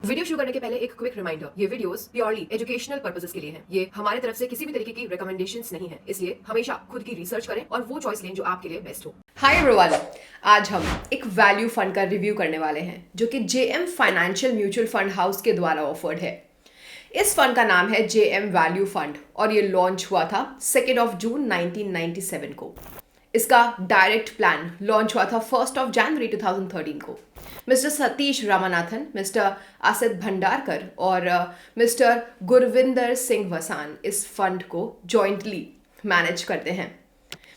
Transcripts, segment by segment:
Video शुरू करने के पहले एक क्विक रिमाइंडर, ये वीडियोस प्योरली एजुकेशनल पर्पसेस के लिए हैं। ये हमारे तरफ से किसी भी तरीके की रिकमेंडेशंस नहीं है, इसलिए हमेशा खुद की रिसर्च करें और वो चॉइस लें जो आपके लिए बेस्ट हो। हाय एवरीवन, आज हम एक वैल्यू फंड का रिव्यू करने वाले हैं जो कि JM financial mutual fund house के द्वारा ऑफर्ड है। इस फंड का नाम है जेएम वैल्यू फंड और ये लॉन्च हुआ था 2 जून 1997 को। इसका डायरेक्ट प्लान लॉन्च हुआ था 1 जनवरी 2013 को। मिस्टर सतीश रामनाथन, मिस्टर आसित भंडारकर और मिस्टर गुरविंदर सिंह वसान इस फंड को जॉइंटली मैनेज करते हैं।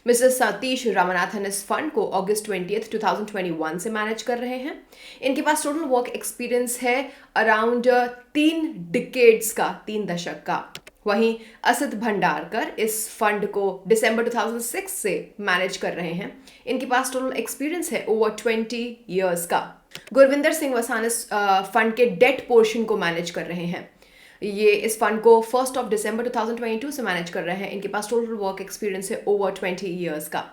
मिस्टर सतीश रामनाथन इस फंड को अगस्त 20, 2021 से मैनेज कर रहे हैं। इनके पास टोटल वर्क एक्सपीरियंस है अराउंड 3 दशक का। वहीं असित भंडारकर इस फंड को दिसंबर 2006 से मैनेज कर रहे हैं। इनके पास टोटल एक्सपीरियंस है ओवर 20 इयर्स का। गुरविंदर सिंह वसान इस फंड के डेट पोर्शन को मैनेज कर रहे हैं। ये इस फंड को 1 दिसंबर 2022 से मैनेज कर रहे हैं। इनके पास टोटल वर्क एक्सपीरियंस है ओवर 20 इयर्स का।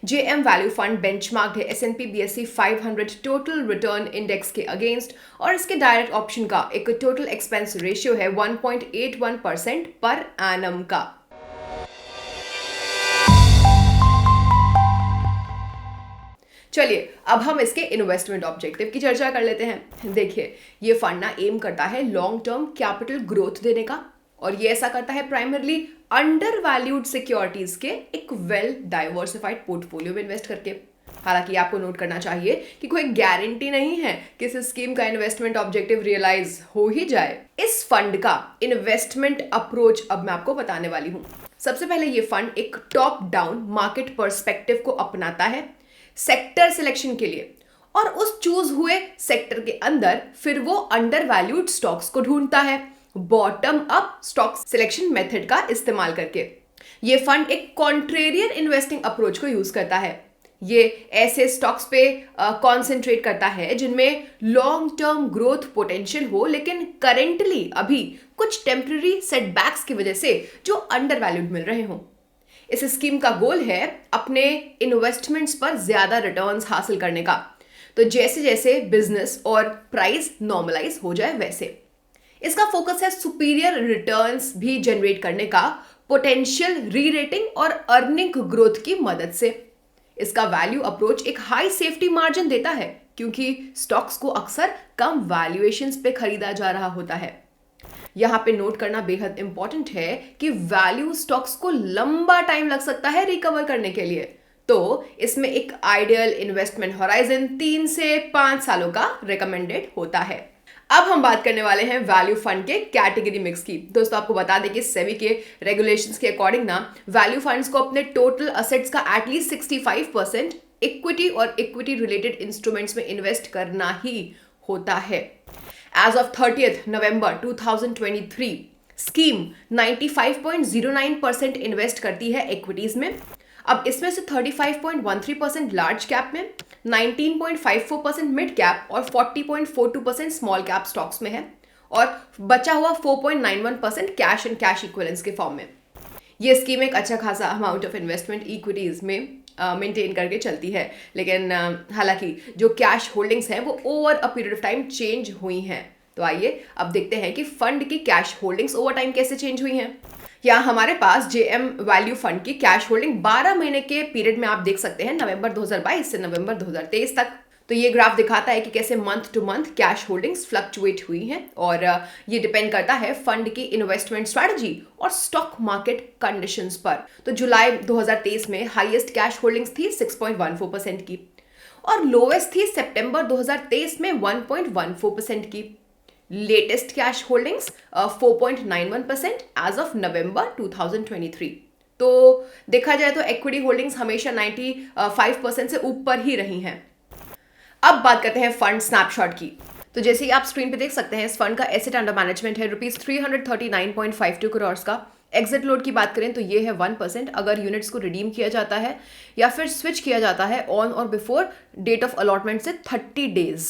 जेएम वैल्यू फंड बेंचमार्क्ड है S&P BSE 500 total return index के अगेंस्ट और इसके डायरेक्ट ऑप्शन का एक टोटल एक्सपेंस रेशियो है 1.81% पर एनम का। चलिए अब हम इसके इन्वेस्टमेंट ऑब्जेक्टिव की चर्चा कर लेते हैं। देखिए, ये फंड ना एम करता है लॉन्ग टर्म कैपिटल ग्रोथ देने का और ये ऐसा करता है प्राइमरली अंडर वैल्यूड सिक्योरिटीज के एक वेल डाइवर्सिफाइड पोर्टफोलियो में इन्वेस्ट करके। हालांकि आपको नोट करना चाहिए कि कोई गारंटी नहीं है कि इस स्कीम का इन्वेस्टमेंट ऑब्जेक्टिव रियलाइज हो ही जाए। इस फंड का इन्वेस्टमेंट अप्रोच अब मैं आपको बताने वाली हूँ। सबसे पहले ये फंड एक टॉप डाउन मार्केट पर्सपेक्टिव को अपनाता है सेक्टर सिलेक्शन के लिए और उस चूज हुए सेक्टर के अंदर फिर वो अंडर वैल्यूड स्टॉक्स को ढूंढता है bottom up stock selection method का इस्तेमाल करके। ये फंड एक कॉन्ट्रेरियन इन्वेस्टिंग अप्रोच को यूज करता है। ये ऐसे स्टॉक्स पे कॉन्सेंट्रेट करता है जिनमें लॉन्ग टर्म ग्रोथ पोटेंशियल हो, लेकिन करेंटली अभी कुछ टेम्पररी सेटबैक्स की वजह से जो अंडर वैल्यूड मिल रहे हों। इस स्कीम का गोल है अपने इन्वेस्टमेंट्स पर ज्यादा रिटर्न्स हासिल करने का। तो जैसे जैसे बिजनेस और प्राइस नॉर्मलाइज हो जाए वैसे इसका फोकस है सुपीरियर रिटर्न्स भी जनरेट करने का पोटेंशियल री रेटिंग और अर्निंग ग्रोथ की मदद से। इसका वैल्यू अप्रोच एक हाई सेफ्टी मार्जिन देता है क्योंकि स्टॉक्स को अक्सर कम वैल्यूएशंस पे खरीदा जा रहा होता है। यहां पे नोट करना बेहद इंपॉर्टेंट है कि वैल्यू स्टॉक्स को लंबा टाइम लग सकता है रिकवर करने के लिए, तो इसमें एक आइडियल इन्वेस्टमेंट होराइजन 3 से 5 सालों का रिकमेंडेड होता है। अब हम बात करने वाले हैं वैल्यू फंड के कैटेगरी मिक्स की। दोस्तों आपको बता दें कि सेबी के रेगुलेशंस के अकॉर्डिंग ना वैल्यू फंड्स को अपने टोटल असेट्स का एटलीस्ट 65% इक्विटी और इक्विटी रिलेटेड इंस्ट्रूमेंट्स में इन्वेस्ट करना ही होता है। As of 30 November 2023 scheme 95.09% invest करती है इक्विटीज में। अब इसमें से 35.13% लार्ज कैप में, 19.54% मिड कैप और 40.42% स्मॉल कैप स्टॉक्स में है और बचा हुआ 4.91% कैश एंड कैश इक्विवेलेंट्स के फॉर्म में। ये स्कीम एक अच्छा खासा अमाउंट ऑफ इन्वेस्टमेंट इक्विटीज में मेंटेन करके चलती है, लेकिन हालांकि जो कैश होल्डिंग्स हैं वो over a period of time change हुई हैं। तो आइए अब देखते हैं कि फंड की कैश होल्डिंग्स ओवर टाइम कैसे चेंज हुई हैं। यहाँ हमारे पास जेएम वैल्यू फंड की कैश होल्डिंग 12 महीने के पीरियड में आप देख सकते हैं, नवंबर 2022 से नवंबर 2023 तक। तो ये ग्राफ दिखाता है कि कैसे month two month cash holdings fluctuate हुई हैं और ये डिपेंड करता है फंड की इन्वेस्टमेंट स्ट्रेटजी और स्टॉक मार्केट कंडीशंस पर। तो जुलाई 2023 में हाईएस्ट कैश होल्डिंग्स थी 6.14% की और लोएस्ट थी सितंबर 2023 में 1.14% की। Latest cash holdings 4.91% as of November 2023। तो देखा जाए तो इक्विटी होल्डिंग्स हमेशा 95% से ऊपर ही रही हैं। अब बात करते हैं फंड स्नैपशॉट की। तो जैसे ही आप स्क्रीन पे देख सकते हैं, इस फंड का एसेट अंडर मैनेजमेंट है ₹339.52 करोड़ का। एग्जिट लोड की बात करें तो ये है 1% अगर यूनिट्स को रिडीम किया जाता है या फिर स्विच किया जाता है ऑन और बिफोर डेट ऑफ अलॉटमेंट से 30 डेज।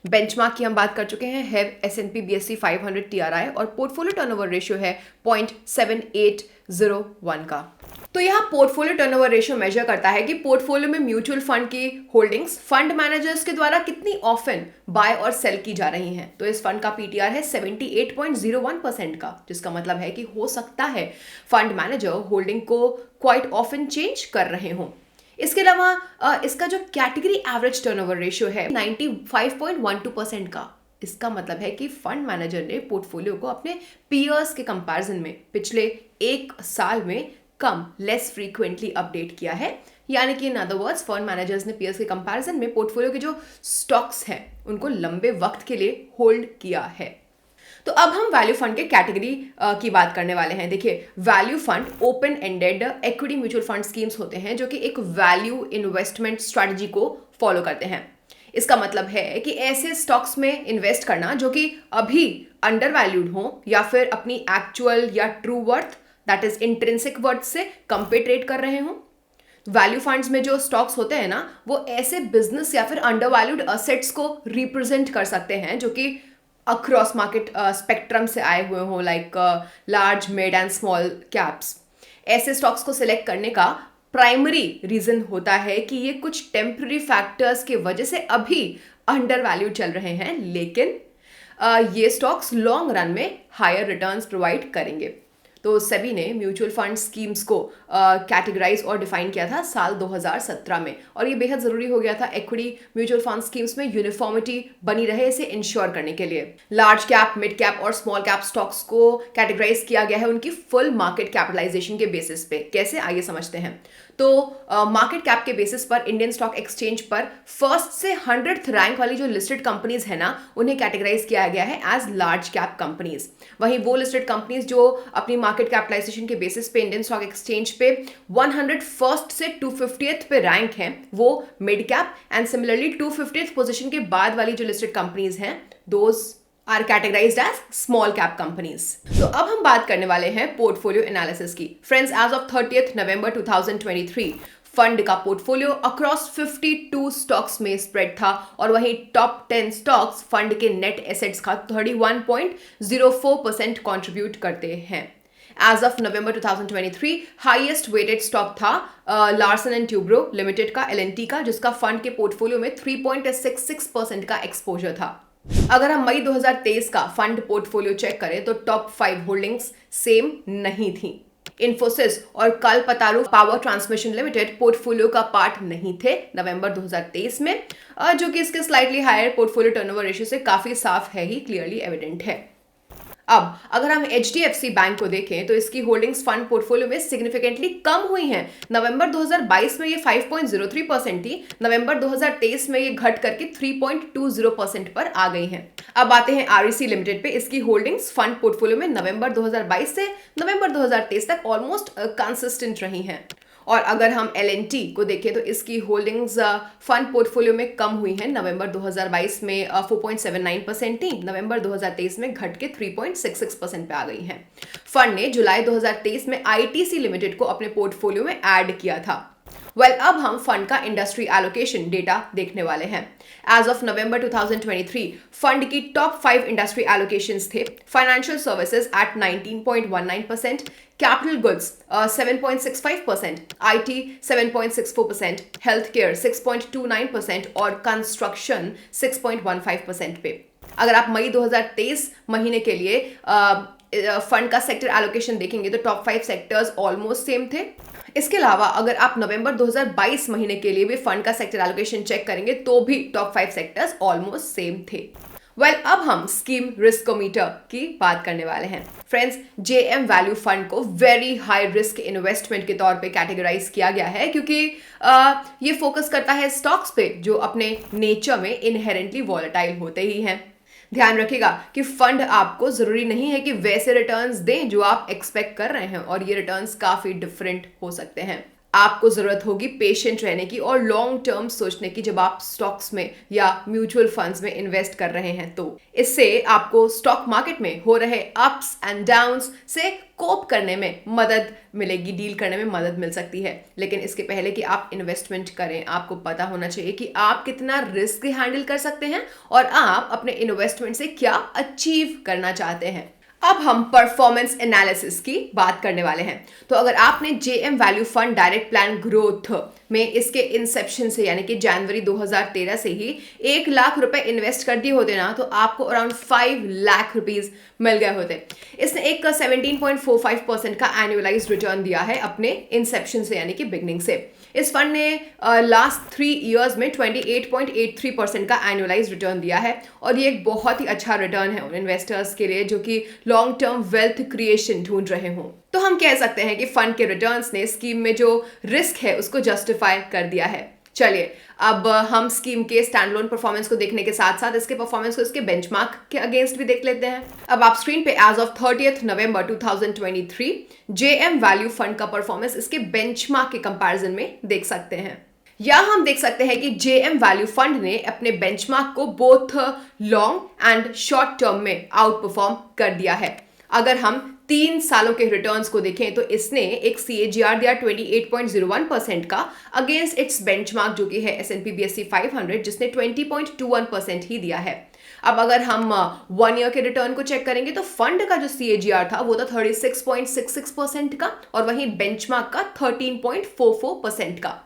बेंचमार्क की हम बात कर चुके हैं, है S&P BSE 500 TRI और पोर्टफोलियो टर्नओवर रेशियो है 0.7801 का। तो यहाँ पोर्टफोलियो टर्नओवर रेशियो मेजर करता है कि पोर्टफोलियो में म्यूचुअल फंड की होल्डिंग्स फंड मैनेजर्स के द्वारा कितनी ऑफन बाय और सेल की जा रही हैं। तो इस फंड का PTR है 78.01% का, जिसका मतलब है कि हो सकता है फंड मैनेजर होल्डिंग को क्वाइट ऑफन चेंज कर रहे हों। इसके अलावा इसका जो कैटेगरी एवरेज टर्नओवर रेशियो है 95.12% का। इसका मतलब है कि फंड मैनेजर ने पोर्टफोलियो को अपने पीयर्स के कंपैरिजन में पिछले एक साल में कम लेस फ्रीक्वेंटली अपडेट किया है। यानी कि in other words fund managers ने पीयर्स के कंपैरिजन में पोर्टफोलियो के जो स्टॉक्स हैं उनको लंबे वक्त के लिए होल्ड किया है। तो अब हम वैल्यू फंड के कैटेगरी की बात करने वाले हैं। देखिए, value fund open ended equity mutual fund schemes होते हैं जो कि एक वैल्यू इन्वेस्टमेंट स्ट्रेटजी को फॉलो करते हैं। इसका मतलब है कि ऐसे स्टॉक्स में इन्वेस्ट करना जो कि अभी अंडर वैल्यूड हो या फिर अपनी एक्चुअल या true worth that is intrinsic worth से कम पे ट्रेड कर रहे हों। वैल्यू फंड्स में जो स्टॉक्स होते हैं ना, वो ऐसे बिजनेस या फिर अंडर वैल्यूड असेट्स को रिप्रेजेंट कर सकते हैं जो कि अक्रॉस मार्केट स्पेक्ट्रम से आए हुए हों, like large mid and small caps. ऐसे स्टॉक्स को सिलेक्ट करने का प्राइमरी रीजन होता है कि ये कुछ टेम्पररी फैक्टर्स के वजह से अभी अंडर वैल्यू चल रहे हैं, लेकिन ये स्टॉक्स लॉन्ग रन में हायर रिटर्न्स प्रोवाइड करेंगे। तो सेबी ने म्यूचुअल फंड स्कीम्स को कैटेगराइज और डिफाइन किया था साल 2017 में, और ये बेहद ज़रूरी हो गया था इक्विटी म्यूचुअल फंड स्कीम्स में यूनिफॉर्मिटी बनी रहे, इसे इंश्योर करने के लिए। लार्ज कैप, मिड कैप और स्मॉल कैप स्टॉक्स को कैटेगराइज किया गया है उनकी फुल मार्केट कैपिटलाइजेशन के बेसिस पे। कैसे, आइए समझते हैं। तो मार्केट कैप के बेसिस पर इंडियन स्टॉक एक्सचेंज पर फर्स्ट से 100th रैंक वाली जो लिस्टेड कंपनीज है ना, उन्हें कैटेगराइज किया गया है एज लार्ज कैप कंपनीज। वहीं वो लिस्टेड कंपनीज जो अपनी मार्केट कैपिटलाइजेशन के बेसिस पे इंडियन स्टॉक एक्सचेंज पे 101st से 250th पे रैंक हैं, वो mid cap, and similarly 250th position के बाद वाली जो लिस्टेड कंपनीज हैं those are categorised as small cap companies. तो अब हम बात करने वाले हैं पोर्टफोलियो एनालिसिस की। Friends, as of 30th November 2023 fund का पोर्टफोलियो अक्रॉस 52 स्टॉक्स में स्प्रेड था, और वहीं टॉप 10 स्टॉक्स फंड के नेट एसेट्स का 31.04% कंट्रीब्यूट करते हैं। As of November 2023 highest weighted stock था लार्सन एंड ट्यूब्रो लिमिटेड का, LNT का, जिसका फंड के पोर्टफोलियो में 3.66% का एक्सपोजर था। अगर हम मई 2023 का फंड पोर्टफोलियो चेक करें तो टॉप 5 होल्डिंग्स सेम नहीं थी। इन्फोसिस और Kalpataru power transmission limited portfolio का पार्ट नहीं थे नवंबर 2023 में, जो कि इसके slightly higher portfolio turnover ratio से काफी साफ है ही, क्लियरली एविडेंट है। अब अगर हम HDFC बैंक को देखें तो इसकी होल्डिंग्स फंड पोर्टफोलियो में सिग्निफिकेंटली कम हुई हैं। नवंबर 2022 में ये 5.03% थी, नवंबर 2023 में ये घट करके 3.20% पर आ गई हैं। अब आते हैं REC लिमिटेड पे। इसकी होल्डिंग्स फंड पोर्टफोलियो में नवंबर 2022 से नवंबर 2023 तक ऑलमोस्ट कंसिस्टेंट रही हैं। और अगर हम LNT को देखें तो इसकी होल्डिंग्स फंड पोर्टफोलियो में कम हुई हैं। नवंबर 2022 में 4.79% थी, नवंबर 2023 में घट के 3.66% पे आ गई हैं। फंड ने जुलाई 2023 में ITC लिमिटेड को अपने पोर्टफोलियो में ऐड किया था। अब हम फंड का इंडस्ट्री एलोकेशन डेटा देखने वाले हैं। एज ऑफ नवंबर 2023 फंड की टॉप 5 इंडस्ट्री एलोकेशंस थे। Financial services at 19.19%, capital goods 7.65%, IT 7.64%, health care 6.29% और कंस्ट्रक्शन 6.15% पे। अगर आप मई 2023 महीने के लिए फंड का सेक्टर एलोकेशन देखेंगे तो टॉप 5 सेक्टर्स ऑलमोस्ट सेम थे। इसके अलावा अगर आप नवंबर 2022 महीने के लिए भी फंड का सेक्टर एलोकेशन चेक करेंगे तो भी टॉप 5 सेक्टर्स ऑलमोस्ट सेम थे। अब हम स्कीम रिस्कोमीटर की बात करने वाले हैं। फ्रेंड्स, JM वैल्यू फंड को वेरी हाई रिस्क इन्वेस्टमेंट के तौर पे कैटेगराइज किया गया है, क्योंकि ये फोकस करता है स्टॉक्स पे जो अपने नेचर में इनहेरेंटली वॉलेटाइल होते ही हैं। ध्यान रखिएगा कि फंड आपको जरूरी नहीं है कि वैसे रिटर्न्स दें जो आप एक्सपेक्ट कर रहे हैं, और ये रिटर्न्स काफी डिफरेंट हो सकते हैं। आपको जरूरत होगी पेशेंट रहने की और लॉन्ग टर्म सोचने की जब आप स्टॉक्स में या म्यूचुअल फंड्स में इन्वेस्ट कर रहे हैं। तो इससे आपको स्टॉक मार्केट में हो रहे अप्स एंड डाउन्स से कोप करने में मदद मिलेगी, डील करने में मदद मिल सकती है। लेकिन इसके पहले कि आप इन्वेस्टमेंट करें, आपको पता होना चाहिए कि आप कितना रिस्क हैंडल कर सकते हैं और आप अपने इन्वेस्टमेंट से क्या अचीव करना चाहते हैं। अब हम परफॉर्मेंस एनालिसिस की बात करने वाले हैं। तो अगर आपने JM value fund direct plan growth में इसके इंसेप्शन से यानी कि जनवरी 2013 से ही 1 लाख रुपए इन्वेस्ट कर दिए होते ना, तो आपको अराउंड 5 लाख रुपीज मिल गए होते। इसने एक 17.45% का एनुअलाइज्ड रिटर्न दिया है अपने इंसेप्शन से यानी कि बिगनिंग से। इस फंड ने लास्ट 3 इयर्स में 28.83% का एनुअलाइज्ड रिटर्न दिया है और ये एक बहुत ही अच्छा रिटर्न है उन इन्वेस्टर्स के लिए जो कि लॉन्ग टर्म वेल्थ क्रिएशन ढूंढ रहे हों। तो हम कह सकते हैं कि फंड के रिटर्न्स ने स्कीम में जो रिस्क है उसको जस्टिफाई कर दिया है। चलिए अब हम स्कीम के स्टैंडलोन परफॉर्मेंस को देखने के साथ साथ इसके परफॉर्मेंस को इसके बेंचमार्क के अगेंस्ट भी देख लेते हैं। अब आप स्क्रीन पे as of 30 November 2023 JM value fund का परफॉर्मेंस इसके बेंचमार्क के कंपैरिजन में देख सकते हैं। या हम देख सकते हैं कि जेएम वैल्यू फंड ने अपने बेंचमार्क को both long and short term में आउट परफॉर्म कर दिया है। अगर हम 3 सालों के रिटर्न्स को देखें तो इसने एक CAGR दिया 28.01% का अगेंस्ट इट्स बेंचमार्क जो कि है S&P BSE 500 जिसने 20.21% ही दिया है। अब अगर हम 1 ईयर के रिटर्न को चेक करेंगे तो फंड का जो CAGR था वो था 36.66% का और वहीं बेंचमार्क का 13.44% का।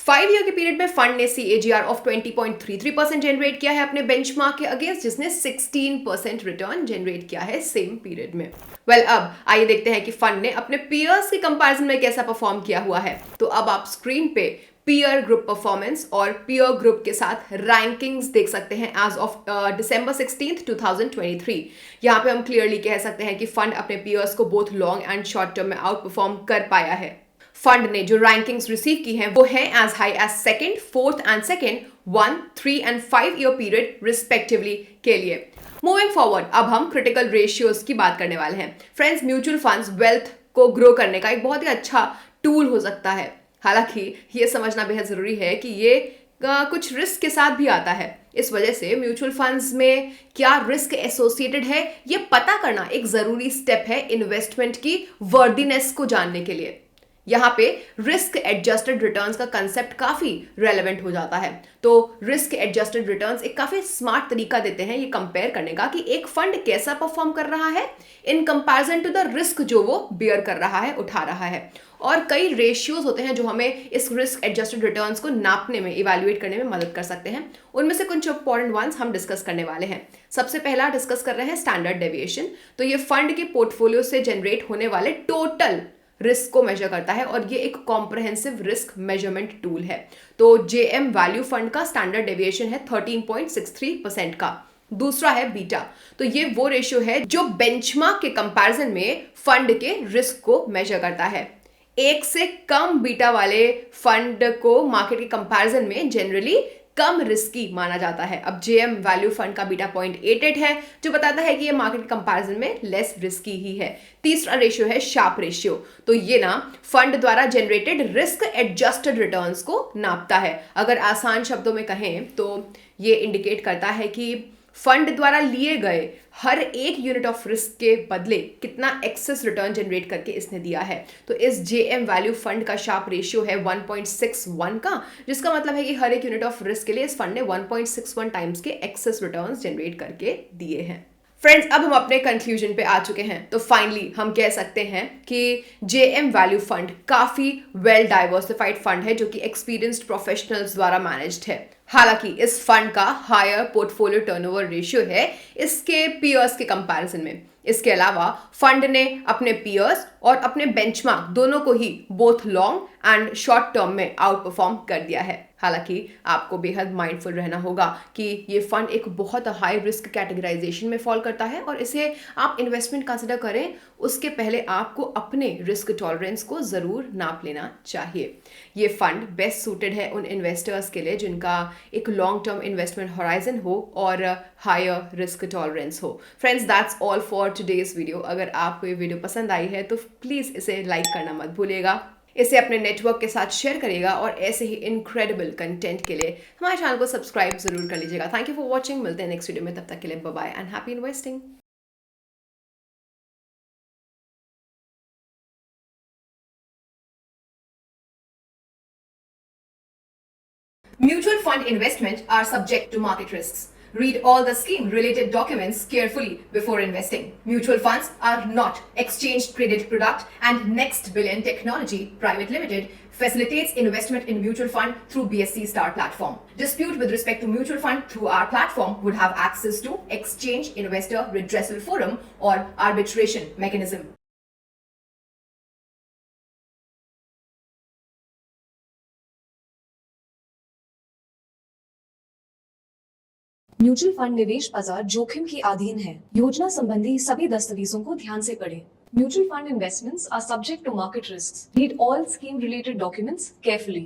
5 ईयर के पीरियड में फंड ने CAGR ऑफ 20.33% जनरेट किया है अपने बेंचमार्क के अगेंस्ट जिसने 16% रिटर्न जनरेट किया है सेम पीरियड में। अब आइए देखते हैं कि फंड ने अपने पीयर्स के कंपैरिजन में कैसा परफॉर्म किया हुआ है। तो अब आप स्क्रीन पे पीयर ग्रुप परफॉर्मेंस और पीयर ग्रुप के साथ रैंकिंग्स देख सकते हैं एज ऑफ December 16, 2023। यहाँ पे हम क्लियरली कह सकते हैं कि फंड अपने पीयर्स को both long and short term में आउट परफॉर्म कर पाया है। फंड ने जो रैंकिंग्स रिसीव की हैं वो है as high as second, fourth and second, 1, 3 and 5 year period respectively के लिए। मूविंग फॉरवर्ड अब हम क्रिटिकल रेशियोज की बात करने वाले हैं। फ्रेंड्स, म्यूचुअल फंड्स वेल्थ को ग्रो करने का एक बहुत ही अच्छा टूल हो सकता है। हालांकि ये समझना बेहद जरूरी है कि ये कुछ रिस्क के साथ भी आता है। इस वजह से म्यूचुअल फंड्स में क्या रिस्क एसोसिएटेड है ये पता करना एक जरूरी स्टेप है इन्वेस्टमेंट की वर्दीनेस को जानने के लिए। यहाँ पे रिस्क एडजस्टेड रिटर्न्स का कंसेप्ट काफी रेलेवेंट हो जाता है। तो रिस्क एडजस्टेड रिटर्न्स एक काफी स्मार्ट तरीका देते हैं ये कंपेयर करने का कि एक फंड कैसा परफॉर्म कर रहा है in comparison to the risk जो वो बियर कर रहा है, उठा रहा है। और कई रेशियोज होते हैं जो हमें इस रिस्क एडजस्टेड रिटर्न्स को नापने में, इवैल्यूएट करने में मदद कर सकते हैं। उनमें से कुछ इंपॉर्टेंट वंस हम डिस्कस करने वाले हैं। सबसे पहला डिस्कस कर रहे हैं स्टैंडर्ड डेविएशन। तो ये फंड के पोर्टफोलियो से जनरेट होने वाले टोटल रिस्क को मेजर करता है और ये एक कॉम्प्रहेंसिव रिस्क मेजरमेंट टूल है। तो जेएम वैल्यू फंड का स्टैंडर्ड डेविएशन है 13.63% का। दूसरा है बीटा। तो ये वो रेशियो है जो बेंचमार्क के कंपैरिजन में फंड के रिस्क को मेजर करता है। 1 से कम बीटा वाले फंड को मार्केट के कंपैरिजन में जनरली कम रिस्की माना जाता है। अब जेएम वैल्यू फंड का बीटा 0.88 है जो बताता है कि ये मार्केट कंपैरिजन में लेस रिस्की ही है। तीसरा रेशियो है शार्प रेशियो। तो ये ना फंड द्वारा जनरेटेड रिस्क एडजस्टेड रिटर्न्स को नापता है। अगर आसान शब्दों में कहें तो ये इंडिकेट करता है कि फंड द्वारा लिए गए हर एक यूनिट ऑफ रिस्क के बदले कितना एक्सेस रिटर्न जनरेट करके इसने दिया है। तो इस जेएम वैल्यू फंड का शार्प रेशियो है 1.61 का, जिसका मतलब है कि हर एक यूनिट ऑफ रिस्क के लिए इस फंड ने 1.61 टाइम्स के एक्सेस रिटर्न्स जनरेट करके दिए हैं। फ्रेंड्स, अब हम अपने कंक्लूजन पे आ चुके हैं। तो फाइनली हम कह सकते हैं कि जेएम वैल्यू फंड काफी वेल डाइवर्सिफाइड फंड है जो कि एक्सपीरियंस्ड प्रोफेशनल्स द्वारा मैनेज्ड है। हालांकि इस फंड का हायर पोर्टफोलियो टर्नओवर रेशियो है इसके पीयर्स के कंपैरिजन में। इसके अलावा फंड ने अपने पीयर्स और अपने बेंचमार्क दोनों को ही both long and short term में आउट परफॉर्म कर दिया है। हालांकि आपको बेहद माइंडफुल रहना होगा कि ये फंड एक बहुत हाई रिस्क कैटेगराइजेशन में फॉल करता है और इसे आप इन्वेस्टमेंट कंसिडर करें उसके पहले आपको अपने रिस्क टॉलरेंस को ज़रूर नाप लेना चाहिए। ये फंड बेस्ट सूटेड है उन इन्वेस्टर्स के लिए जिनका एक लॉन्ग टर्म इन्वेस्टमेंट होराइजन हो और हायर रिस्क टॉलरेंस हो। Friends, that's all for today's video. अगर आपको ये वीडियो पसंद आई है तो प्लीज़ इसे लाइक करना मत भूलिएगा। इसे अपने नेटवर्क के साथ शेयर करिएगा और ऐसे ही इनक्रेडिबल कंटेंट के लिए हमारे चैनल को सब्सक्राइब जरूर कर लीजिएगा। Thank you for watching. मिलते हैं नेक्स्ट वीडियो में, तब तक के लिए bye bye and happy investing. Mutual fund investment are subject to market risks. Read all the scheme related documents carefully before investing. Mutual funds are not exchange traded product, and Next Billion Technology Private Limited facilitates investment in mutual fund through BSC Star platform. Dispute with respect to mutual fund through our platform would have access to exchange investor redressal forum or arbitration mechanism. Mutual fund निवेश बाजार जोखिम के अधीन है। योजना संबंधी सभी दस्तावेजों को ध्यान से पढ़ें। Mutual fund investments are subject to market risks. Read all scheme related documents carefully.